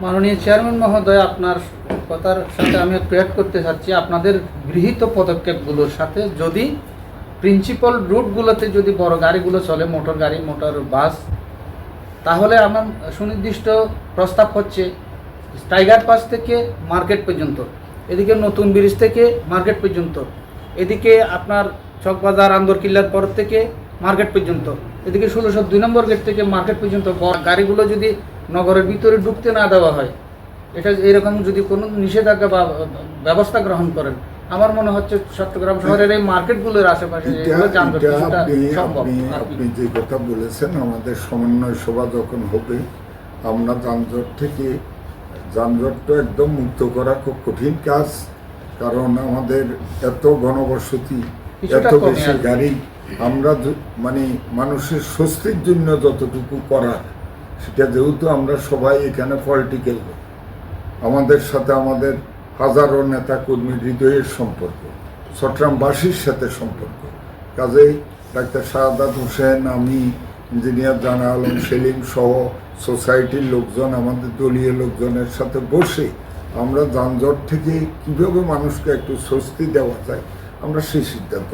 মাননীয় চেয়ারম্যান মহোদয়, আপনার কথার সাথে আমি ক্রিয়েট করতে চাচ্ছি, আপনাদের গৃহীত পদক্ষেপগুলোর সাথে যদি প্রিন্সিপাল রুটগুলোতে যদি বড় গাড়িগুলো চলে, মোটর গাড়ি, মোটর বাস, তাহলে আমার সুনির্দিষ্ট প্রস্তাব হচ্ছে টাইগার পাস থেকে মার্কেট পর্যন্ত, এদিকে নতুন ব্রিজ থেকে মার্কেট পর্যন্ত, এদিকে আপনার চকবাজার আন্দরকিল্লার পর থেকে মার্কেট পর্যন্ত, এদিকে 1602 নম্বর গেট থেকে মার্কেট পর্যন্ত গাড়িগুলো যদি নগরের ভিতরে ঢুকতে না দেওয়া হয়, এটা এরকম যদি কোনো নিষেধাজ্ঞা বা ব্যবস্থা গ্রহণ করেন, আমার মনে হচ্ছে চট্টগ্রাম শহরের এই মার্কেটগুলোর আশেপাশে আপনি যে কথা বলেছেন, আমাদের সমন্বয় সভা যখন হবে, আমরা যানজটটা একদম মুক্ত করা খুব কঠিন কাজ। কারণ আমাদের এত ঘনবসতি, এত বেশি গাড়ি, আমরা মানে মানুষের স্বস্তির জন্য যতটুকু করা, সেটা যেহেতু আমরা সবাই এখানে পলিটিক্যাল, আমাদের সাথে আমাদের হাজারো নেতা কর্মীর হৃদয়ের সম্পর্ক, চট্টগ্রামবাসীর সাথে সম্পর্ক। কাজেই ডাক্তার শাহাদাত হোসেন, আমি, ইঞ্জিনিয়ার জানা আলম সেলিম সহ সোসাইটির লোকজন, আমাদের দলীয় লোকজনের সাথে বসে আমরা যানজট থেকে কীভাবে মানুষকে একটু স্বস্তি দেওয়া যায়, আমরা সেই সিদ্ধান্ত